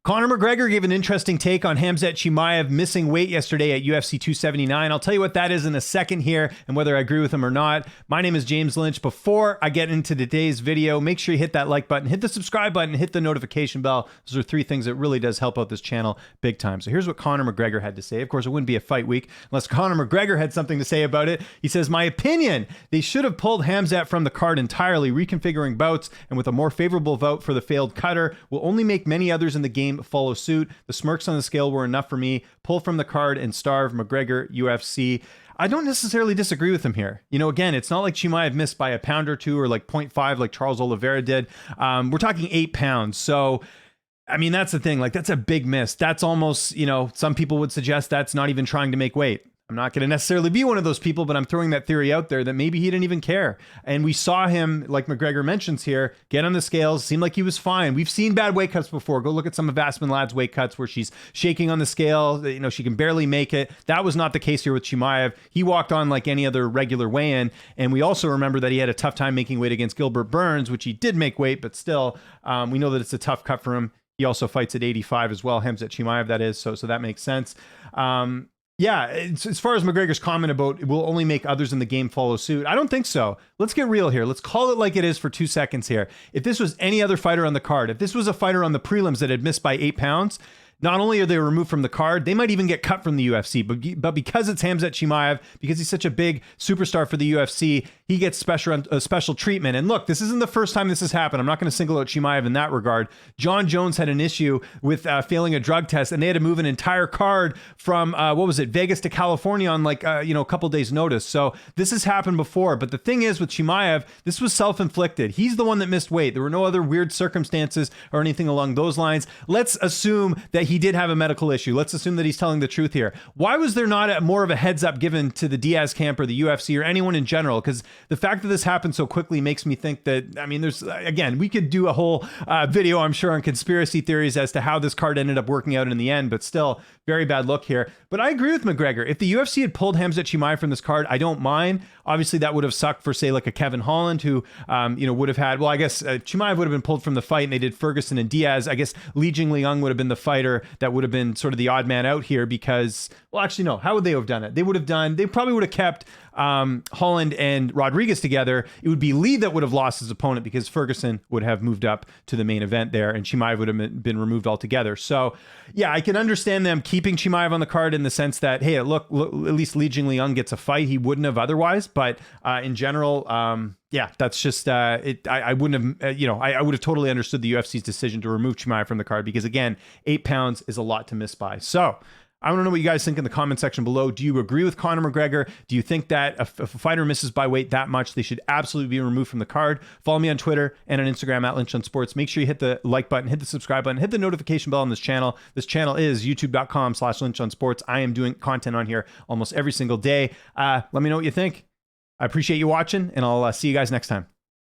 Conor McGregor gave an interesting take on Khamzat Chimaev missing weight yesterday at UFC 279. I'll tell you what that is in a second here and whether I agree with him or not. My name is James Lynch. Before I get into today's video, make sure you hit that like button, hit the subscribe button, hit the notification bell. Those are three things that really does help out this channel big time. So here's what Conor McGregor had to say. Of course, it wouldn't be a fight week unless Conor McGregor had something to say about it. He says, "My opinion, they should have pulled Khamzat from the card entirely, reconfiguring bouts, and with a more favorable vote for the failed cutter will only make many others in the game follow suit. The smirks on the scale were enough for me. Pull from the card and starve McGregor UFC." I don't necessarily disagree with him here. You know, again, it's not like Chimaev missed by a pound or two or like 0.5 like Charles Oliveira did. We're talking 8 pounds. So, I mean, that's the thing. Like, that's a big miss. That's almost, you know, some people would suggest that's not even trying to make weight. I'm not going to necessarily be one of those people, but I'm throwing that theory out there that maybe he didn't even care. And we saw him, like McGregor mentions here, get on the scales, seemed like he was fine. We've seen bad weight cuts before. Go look at some of Aspen Ladd's weight cuts where she's shaking on the scale. You know, she can barely make it. That was not the case here with Chimaev. He walked on like any other regular weigh-in. And we also remember that he had a tough time making weight against Gilbert Burns, which he did make weight, but still, we know that it's a tough cut for him. He also fights at 85 as well, Khamzat Chimaev, that is. So that makes sense. Yeah, as far as McGregor's comment about it will only make others in the game follow suit, I don't think so. Let's get real here. Let's call it like it is for 2 seconds here. If this was any other fighter on the card, if this was a fighter on the prelims that had missed by 8 pounds, not only are they removed from the card, they might even get cut from the UFC. But because it's Khamzat Chimaev, because he's such a big superstar for the UFC, he gets special treatment. And look, this isn't the first time this has happened. I'm not going to single out Chimaev in that regard. John Jones had an issue with failing a drug test, and they had to move an entire card from, Vegas to California on like, a couple days notice. So this has happened before. But the thing is with Chimaev, this was self-inflicted. He's the one that missed weight. There were no other weird circumstances or anything along those lines. Let's assume that he did have a medical issue. Let's assume that he's telling the truth here. Why was there not more of a heads up given to the Diaz camp or the UFC or anyone in general? Because the fact that this happened so quickly makes me think that, I mean, there's, again, we could do a whole video, I'm sure, on conspiracy theories as to how this card ended up working out in the end, but still, very bad look here. But I agree with McGregor. If the UFC had pulled Khamzat Chimaev from this card, I don't mind. Obviously, that would have sucked for, say, like a Kevin Holland who, would have had, well, I guess Chimaev would have been pulled from the fight and they did Ferguson and Diaz. I guess Li Jingliang would have been the fighter that would have been sort of the odd man out here because, well, actually, no. How would they have done it? They probably would have kept Holland and Rodriguez together. It would be Lee that would have lost his opponent because Ferguson would have moved up to the main event there and Chimaev would have been removed altogether. So, yeah, I can understand them keeping Chimaev on the card in the sense that, hey, look at least Li Jingliang gets a fight. He wouldn't have otherwise. But in general, yeah, that's just I wouldn't have, I would have totally understood the UFC's decision to remove Chimaev from the card because, again, 8 pounds is a lot to miss by. So I want to know what you guys think in the comment section below. Do you agree with Conor McGregor? Do you think that if a fighter misses by weight that much, they should absolutely be removed from the card? Follow me on Twitter and on Instagram at Lynch on Sports. Make sure you hit the like button, hit the subscribe button, hit the notification bell on this channel. This channel is youtube.com/Lynch on Sports. I am doing content on here almost every single day. Let me know what you think. I appreciate you watching, and I'll see you guys next time.